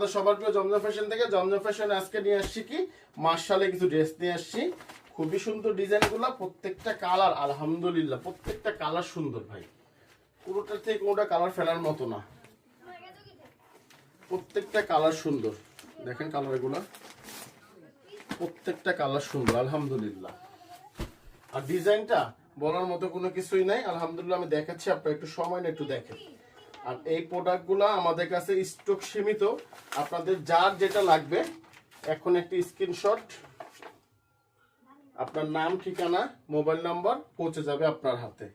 আপনাদের সবার প্রিয় জমজম ফ্যাশন থেকে। জমজম ফ্যাশন আজকে নিয়ে আসছি কি মার্শালে কিছু ড্রেস নিয়ে আসছি। খুবই সুন্দর ডিজাইনগুলো, প্রত্যেকটা কালার আলহামদুলিল্লাহ, প্রত্যেকটা কালার সুন্দর ভাই, পুরোটা থেকে কোনোটা কালার ফেলার মতো না, প্রত্যেকটা কালার সুন্দর। দেখেন কালারগুলো, প্রত্যেকটা কালার সুন্দর আলহামদুলিল্লাহ। আর ডিজাইনটা বলার মতো কোনো কিছুই নাই আলহামদুলিল্লাহ। আমি দেখাচ্ছি, আপনারা একটু সময় না একটু দেখেন। আর এই প্রোডাক্টগুলো আমাদের কাছে স্টক সীমিত, আপনাদের যার যেটা লাগবে এখন একটি স্ক্রিনশট, আপনার নাম, ঠিকানা, মোবাইল নাম্বার পৌঁছে যাবে আপনার হাতে।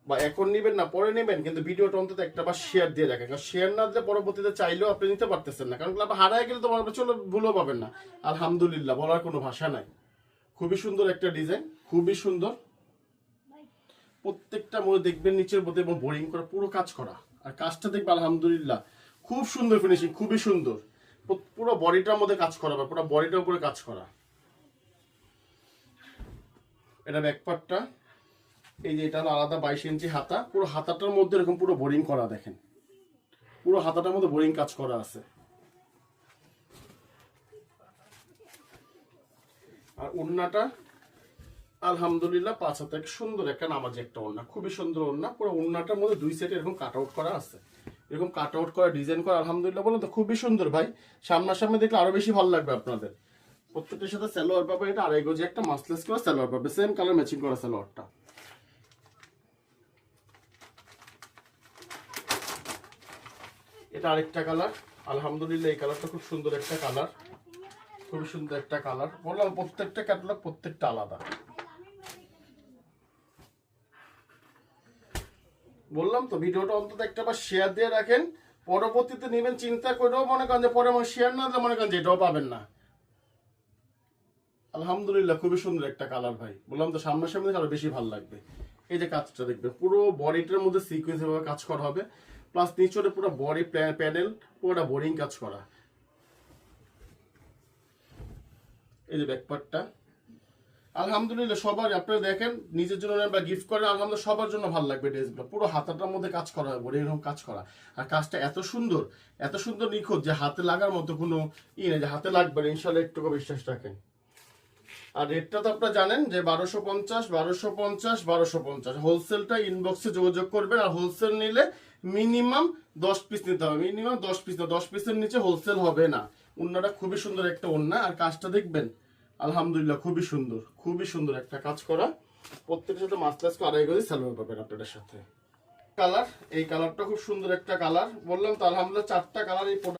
বা এখন নেবেন না পরে নেবেন, কিন্তু ভিডিওটা অন্তত একটা বার শেয়ার দিয়ে রাখেন, কারণ শেয়ার না দিলে পরবর্তীতে চাইলেও আপনি নিতে পারতেছেন না, কারণ আপনি হারায় গেলে তো চলো ভুলও পাবেন না। আলহামদুলিল্লাহ, বলার কোনো ভাষা নাই। খুবই সুন্দর একটা ডিজাইন, খুবই সুন্দর। প্রত্যেকটা মধ্যে দেখবেন নিচের মধ্যে এবং বোরিং করা, পুরো কাজ করা। আর কাজটা দেখবে আলহামদুলিল্লাহ খুব সুন্দর ফিনিশিং, খুবই সুন্দর। পুরো বডিটার মধ্যে কাজ করা, পুরো বডিটার উপরে কাজ করা। এটা ব্যাকপার্টটা, এই যে এটা হলো আলাদা 22 ইঞ্চি হাতা, পুরো হাতাটার মধ্যে এরকম পুরো বোরিং করা, দেখেন পুরো হাতাটার মধ্যে বোরিং কাজ করা আছে। আর ওড়নাটা আলহামদুলিল্লাহ 5 হাতে সুন্দর একটা নামাজি একটা ওড়না, খুবই সুন্দর ওড়না। পুরো ওড়নাটার মধ্যে 2 সেটে এরকম কাট আউট করা আছে, এরকম কাট আউট করা ডিজাইন করা আলহামদুলিল্লাহ। বলেন তো খুবই সুন্দর ভাই, সামনাসামনি দেখলে আরো বেশি ভালো লাগবে আপনাদের। প্রত্যেকটার সাথে সালোয়ার পাবে, এটা 2.5 গজ একটা মাসলেস করা সালোয়ার পাবে, সেম কালার ম্যাচিং করা সালোয়ারটা। এটা আরেকটা কালার আলহামদুলিল্লাহ, এই কালারটা খুব সুন্দর একটা কালার, খুবই সুন্দর একটা কালার। বললাম প্রত্যেকটা ক্যাটালগ প্রত্যেকটা আলাদা। বললাম তো ভিডিওটা অন্তত একটা বার শেয়ার দিয়ে রাখেন, পরবর্তীতে নেবেন চিন্তা করেও মনে করেন যে পরে শেয়ার না দিলে মনে করেন যে এটাও পাবেন না। আলহামদুলিল্লাহ খুবই সুন্দর একটা কালার ভাই, বললাম তো সামনাসামনি আরো বেশি ভালো লাগবে। এই যে কাজটা দেখবেন, পুরো বডিটার মধ্যে সিকোয়েন্স ভাবে কাজ করা হবে, প্লাস নিচে পুরো বডি প্যানেল পুরোটা বোরিং কাজ করা। এই যে ব্যাকপার্টটা আলহামদুলিল্লাহ সবার, আপনারা দেখেন নিজের জন্য বা গিফট করেন আলহামদুলিল্লাহ সবার জন্য ভালো লাগবে ড্রেসগুলো। পুরো হাতাটার মধ্যে কাজ করা হবে, এরকম কাজ করা। আর কাজটা এত সুন্দর, এত সুন্দর নিখুঁত যে হাতে লাগার মতো কোনো নেই, যে হাতে লাগবে না ইনশাল্লাহ, একটুকু বিশ্বাস রাখেন। আর রেটটা তো আপনারা জানেন যে 1250, 1250, 1250। হোলসেলটা ইনবক্সে যোগাযোগ করবেন। আর হোলসেল নিলে মিনিমাম 10 পিস নিতে হবে, মিনিমাম 10 পিস না, 10 পিসের নিচে হোলসেল হবে না। ওড়নাটা খুবই সুন্দর একটা ওড়না, আর কাজটা দেখবেন আলহামদুলিল্লাহ খুবই সুন্দর, খুবই সুন্দর একটা কাজ করা। প্রত্যেকের সাথে মাসলাস 2.5 গজ সালোয়ার পাবেন আপনাদের সাথে। কালার, এই কালারটা খুব সুন্দর একটা কালার। বললাম তো আলহামদুলিল্লাহ 4টা কালার এই